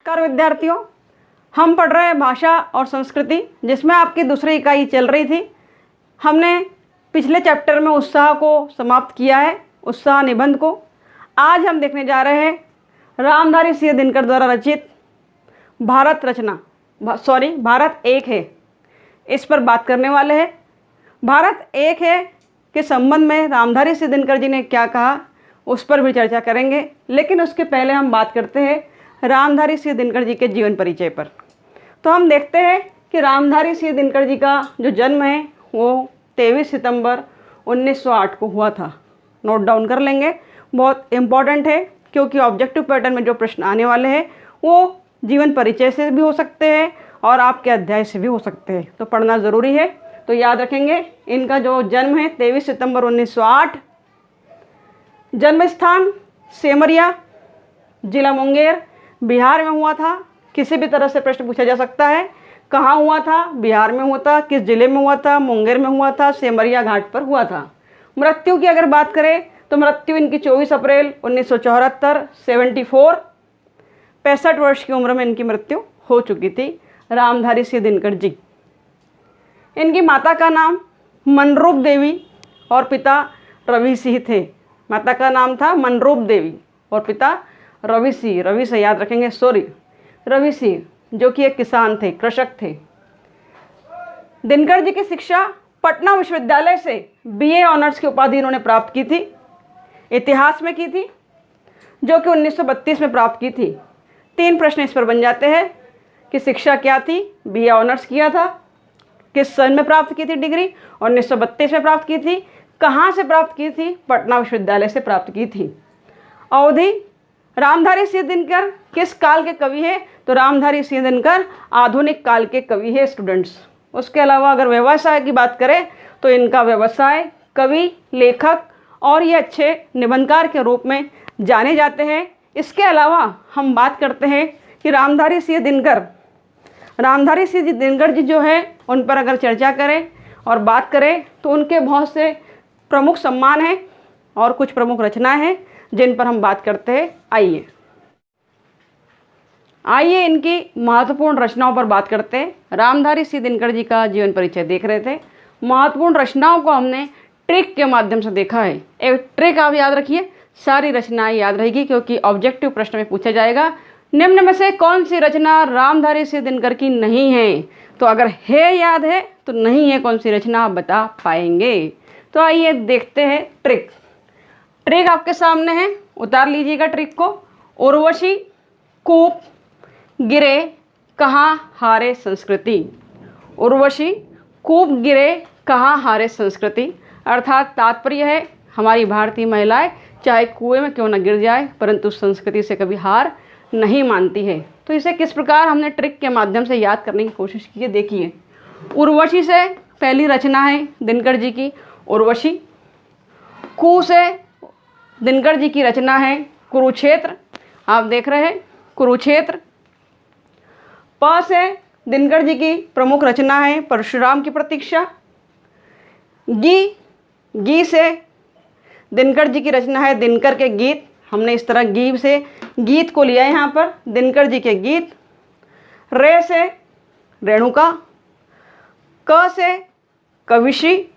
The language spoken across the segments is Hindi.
नमस्कार विद्यार्थियों, हम पढ़ रहे हैं भाषा और संस्कृति, जिसमें आपकी दूसरी इकाई चल रही थी। हमने पिछले चैप्टर में उत्साह को समाप्त किया है, उत्साह निबंध को। आज हम देखने जा रहे हैं रामधारी सिंह दिनकर द्वारा रचित भारत रचना, भारत एक है, इस पर बात करने वाले हैं। भारत एक है के संबंध में रामधारी सिंह दिनकर जी ने क्या कहा, उस पर भी चर्चा करेंगे। लेकिन उसके पहले हम बात करते हैं रामधारी सिंह दिनकर जी के जीवन परिचय पर। तो हम देखते हैं कि रामधारी सिंह दिनकर जी का जो जन्म है वो 23 सितंबर 1908 को हुआ था। नोट डाउन कर लेंगे, बहुत इम्पॉर्टेंट है, क्योंकि ऑब्जेक्टिव पैटर्न में जो प्रश्न आने वाले हैं वो जीवन परिचय से भी हो सकते हैं और आपके अध्याय से भी हो सकते हैं, तो पढ़ना ज़रूरी है। तो याद रखेंगे, इनका जो जन्म है 23 सितंबर 1908, जन्म स्थान सेमरिया, जिला मुंगेर, बिहार में हुआ था। किसी भी तरह से प्रश्न पूछा जा सकता है, कहाँ हुआ था, बिहार में हुआ था, किस जिले में हुआ था, मुंगेर में हुआ था, सेमरिया घाट पर हुआ था। मृत्यु की अगर बात करें तो मृत्यु इनकी 24 अप्रैल 1974, 74, 65 वर्ष की उम्र में इनकी मृत्यु हो चुकी थी। रामधारी सिंह दिनकर जी, इनकी माता का नाम मनरूप देवी और पिता रवि सिंह थे। माता का नाम था मनरूप देवी और पिता रवि सिंह, रवि से याद रखेंगे, रवि सिंह, जो कि एक किसान थे, कृषक थे। दिनकर जी की शिक्षा पटना विश्वविद्यालय से बीए ऑनर्स की उपाधि इन्होंने प्राप्त की थी। इतिहास में की थी, जो कि 1932 में प्राप्त की थी। 3 प्रश्न इस पर बन जाते हैं कि शिक्षा क्या थी, बीए ऑनर्स किया था, किस सन में प्राप्त की थी डिग्री, 1932 में प्राप्त की थी, कहाँ से प्राप्त की थी, पटना विश्वविद्यालय से प्राप्त की थी। अवधि, रामधारी सिंह दिनकर किस काल के कवि हैं, तो रामधारी सिंह दिनकर आधुनिक काल के कवि हैं स्टूडेंट्स। उसके अलावा अगर व्यवसाय की बात करें तो इनका व्यवसाय कवि, लेखक और ये अच्छे निबंधकार के रूप में जाने जाते हैं। इसके अलावा हम बात करते हैं कि रामधारी सिंह दिनकर जी जो है, उन पर अगर चर्चा करें और बात करें तो उनके बहुत से प्रमुख सम्मान हैं और कुछ प्रमुख रचनाएं हैं जिन पर हम बात करते हैं। आइए इनकी महत्वपूर्ण रचनाओं पर बात करते हैं। रामधारी सिंह दिनकर जी का जीवन परिचय देख रहे थे। महत्वपूर्ण रचनाओं को हमने ट्रिक के माध्यम से देखा है। एक ट्रिक आप याद रखिए, सारी रचनाएं याद रहेगी, क्योंकि ऑब्जेक्टिव प्रश्न में पूछा जाएगा निम्न में से कौन सी रचना रामधारी सिंह दिनकर की नहीं है। तो अगर है याद है तो नहीं है कौन सी रचना आप बता पाएंगे। तो आइए देखते हैं ट्रिक। ट्रिक आपके सामने है, उतार लीजिएगा ट्रिक को। उर्वशी कूप गिरे कहाँ हारे संस्कृति। उर्वशी कूप गिरे कहाँ हारे संस्कृति, अर्थात तात्पर्य है हमारी भारतीय महिलाएं चाहे कुएं में क्यों न गिर जाए परंतु संस्कृति से कभी हार नहीं मानती है। तो इसे किस प्रकार हमने ट्रिक के माध्यम से याद करने की कोशिश की है, देखिए। उर्वशी से पहली रचना है दिनकर जी की उर्वशी। कू से दिनकर जी की रचना है कुरुक्षेत्र, आप देख रहे हैं कुरुक्षेत्र। प से दिनकर जी की प्रमुख रचना है परशुराम की प्रतीक्षा। गी से दिनकर जी की रचना है दिनकर के गीत। हमने इस तरह गी से गीत को लिया है यहाँ पर, दिनकर जी के गीत। रे से रेणुका। क से कविश्री।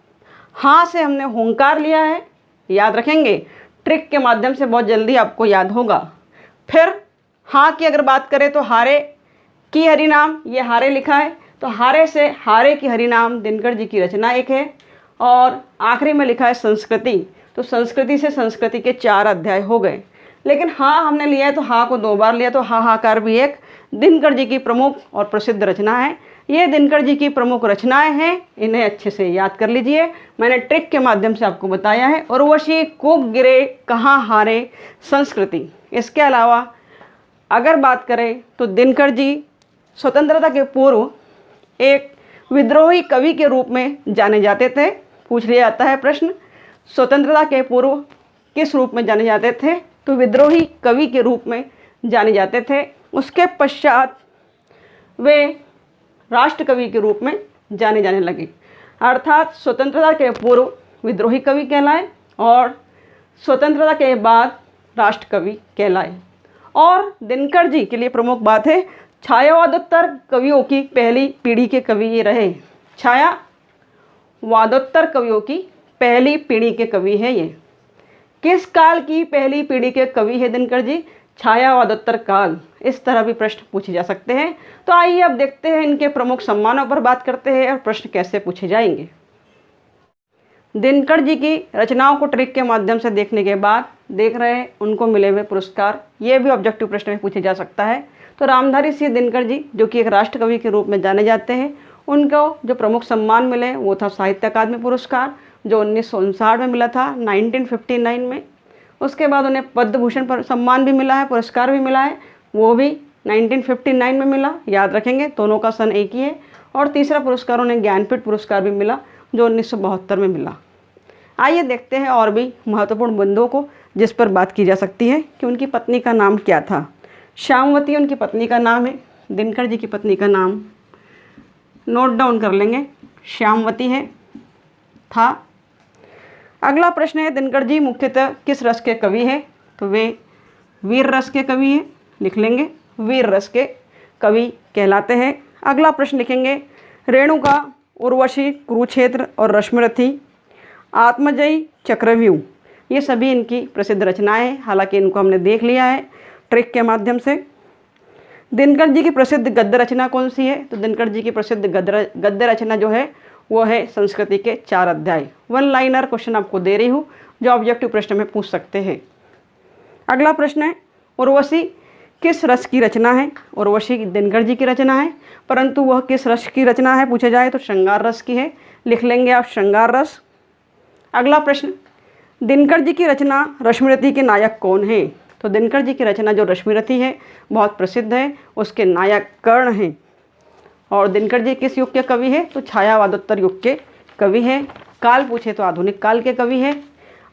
हाँ से हमने हुंकार लिया है, याद रखेंगे, ट्रिक के माध्यम से बहुत जल्दी आपको याद होगा। फिर हाँ की अगर बात करें तो हारे की हरिनाम, ये हारे लिखा है, तो हारे से हारे की हरिनाम दिनकर जी की रचना एक है। और आखिरी में लिखा है संस्कृति, तो संस्कृति से संस्कृति के 4 अध्याय हो गए। लेकिन हाँ हमने लिया है तो हाँ को 2 बार लिया, तो हाहाकार भी एक दिनकर जी की प्रमुख और प्रसिद्ध रचना है। ये दिनकर जी की प्रमुख रचनाएं हैं, इन्हें अच्छे से याद कर लीजिए। मैंने ट्रिक के माध्यम से आपको बताया है। उर्वशी कूप गिरे कहाँ हारे संस्कृति। इसके अलावा अगर बात करें तो दिनकर जी स्वतंत्रता के पूर्व एक विद्रोही कवि के रूप में जाने जाते थे। पूछ लिया जाता है प्रश्न, स्वतंत्रता के पूर्व किस रूप में जाने जाते थे, तो विद्रोही कवि के रूप में जाने जाते थे। उसके पश्चात वे राष्ट्र कवि के रूप में जाने लगे, अर्थात स्वतंत्रता के पूर्व विद्रोही कवि कहलाए और स्वतंत्रता के बाद राष्ट्र कवि कहलाए। और दिनकर जी के लिए प्रमुख बात है, छायावादोत्तर कवियों की पहली पीढ़ी के कवि ये रहे। छायावादोत्तर कवियों की पहली पीढ़ी के कवि है ये। किस काल की पहली पीढ़ी के कवि है दिनकर जी? छायावादोत्तर काल। इस तरह भी प्रश्न पूछे जा सकते हैं। तो आइए अब देखते हैं इनके प्रमुख सम्मानों पर बात करते हैं और प्रश्न कैसे पूछे जाएंगे। दिनकर जी की रचनाओं को ट्रिक के माध्यम से देखने के बाद देख रहे हैं उनको मिले हुए पुरस्कार, ये भी ऑब्जेक्टिव प्रश्न में पूछे जा सकता है। तो रामधारी सिंह दिनकर जी जो कि एक राष्ट्र कवि के रूप में जाने जाते हैं, उनको जो प्रमुख सम्मान मिले वो था साहित्य अकादमी पुरस्कार जो 1959 में मिला था, 1959 में। उसके बाद उन्हें पद्म भूषण पर सम्मान भी मिला है, पुरस्कार भी मिला है, वो भी 1959 में मिला। याद रखेंगे दोनों का सन एक ही है। और तीसरा पुरस्कार उन्हें ज्ञानपीठ पुरस्कार भी मिला जो 1972 में मिला। आइए देखते हैं और भी महत्वपूर्ण बिंदुओं को जिस पर बात की जा सकती है कि उनकी पत्नी का नाम क्या था। श्यामवती उनकी पत्नी का नाम है। दिनकर जी की पत्नी का नाम नोट डाउन कर लेंगे, श्यामवती है था। अगला प्रश्न है, दिनकर जी मुख्यतः किस रस के कवि हैं? तो वे वीर रस के कवि हैं, लिख लेंगे, वीर रस के कवि कहलाते हैं। अगला प्रश्न लिखेंगे, रेणुका, उर्वशी, कुरुक्षेत्र और रश्मिरथी, आत्मजयी, चक्रव्यूह, ये सभी इनकी प्रसिद्ध रचनाएं हैं। हालांकि इनको हमने देख लिया है ट्रिक के माध्यम से। दिनकर जी की प्रसिद्ध गद्य रचना कौन सी है? तो दिनकर जी की प्रसिद्ध गद्य रचना जो है वो है संस्कृति के 4 अध्याय। 1 लाइनर क्वेश्चन आपको दे रही हूँ जो ऑब्जेक्टिव प्रश्न में पूछ सकते हैं। अगला प्रश्न है, उर्वशी किस रस की रचना है? उर्वशी दिनकर जी की रचना है, परंतु वह किस रस की रचना है पूछा जाए तो श्रृंगार रस की है, लिख लेंगे आप श्रृंगार रस। अगला प्रश्न, दिनकर जी की रचना रश्मिरथी के नायक कौन है? तो दिनकर जी की रचना जो रश्मिरथी है बहुत प्रसिद्ध है, उसके नायक कर्ण हैं। और दिनकर जी किस युग के कवि है? तो छायावादोत्तर युग के कवि हैं। काल पूछे तो आधुनिक काल के कवि हैं।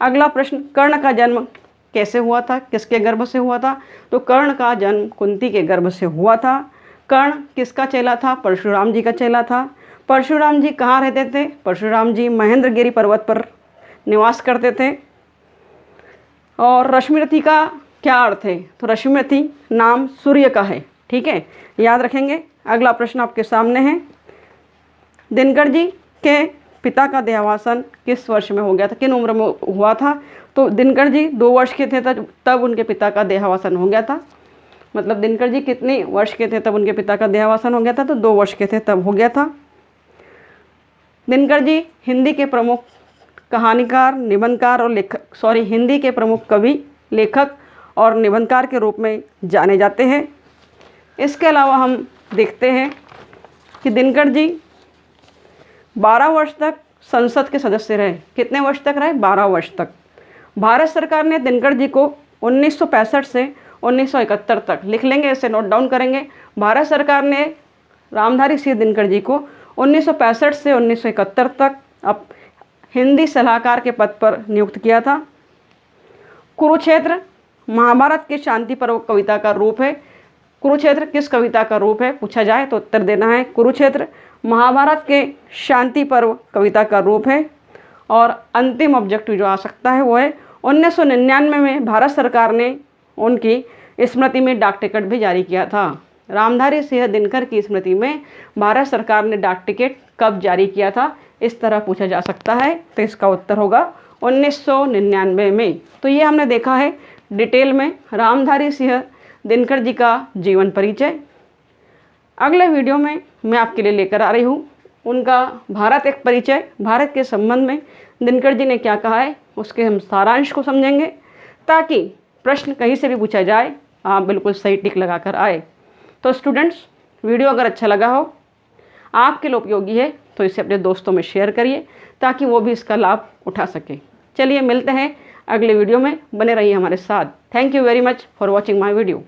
अगला प्रश्न, कर्ण का जन्म कैसे हुआ था, किसके गर्भ से हुआ था? तो कर्ण का जन्म कुंती के गर्भ से हुआ था। कर्ण किसका चेला था? परशुराम जी का चेला था। परशुराम जी कहाँ रहते थे? परशुराम जी महेंद्रगिरी पर्वत पर निवास करते थे। और रश्मिरथी का क्या अर्थ है? तो रश्मिरथी नाम सूर्य का है, ठीक है, याद रखेंगे। अगला प्रश्न आपके सामने है, दिनकर जी के पिता का देहावसान किस वर्ष में हो गया था, किन उम्र में हुआ था? तो दिनकर जी 2 वर्ष के थे तब उनके पिता का देहावसान हो गया था। मतलब दिनकर जी कितने वर्ष के थे तब उनके पिता का देहावसान हो गया था? तो 2 वर्ष के थे तब हो गया था। दिनकर जी हिंदी के प्रमुख कहानीकार, निबंधकार और हिंदी के प्रमुख कवि, लेखक और निबंधकार के रूप में जाने जाते हैं। इसके अलावा हम देखते हैं कि दिनकर जी 12 वर्ष तक संसद के सदस्य रहे। कितने वर्ष तक रहे? 12 वर्ष तक। भारत सरकार ने दिनकर जी को 1965 से 1971 तक, लिख लेंगे, इसे नोट डाउन करेंगे। भारत सरकार ने रामधारी सिंह दिनकर जी को 1965 से 1971 तक अब हिंदी सलाहकार के पद पर नियुक्त किया था। कुरुक्षेत्र महाभारत के शांति पर्व कविता का रूप है। कुरुक्षेत्र किस कविता का रूप है पूछा जाए तो उत्तर देना है कुरुक्षेत्र महाभारत के शांति पर्व कविता का रूप है। और अंतिम ऑब्जेक्टिव जो आ सकता है वो है 1999 में भारत सरकार ने उनकी स्मृति में डाक टिकट भी जारी किया था। रामधारी सिंह दिनकर की स्मृति में भारत सरकार ने डाक टिकट कब जारी किया था, इस तरह पूछा जा सकता है। तो इसका उत्तर होगा 1999 में। तो ये हमने देखा है डिटेल में रामधारी सिंह दिनकर जी का जीवन परिचय। अगले वीडियो में मैं आपके लिए लेकर आ रही हूँ उनका भारत एक परिचय। भारत के संबंध में दिनकर जी ने क्या कहा है उसके हम सारांश को समझेंगे, ताकि प्रश्न कहीं से भी पूछा जाए आप बिल्कुल सही टिक लगा कर आए। तो स्टूडेंट्स, वीडियो अगर अच्छा लगा हो, आपके लिए उपयोगी है, तो इसे अपने दोस्तों में शेयर करिए ताकि वो भी इसका लाभ उठा सके। चलिए मिलते हैं अगले वीडियो में, बने रहिए हमारे साथ। Thank you very much for watching my video.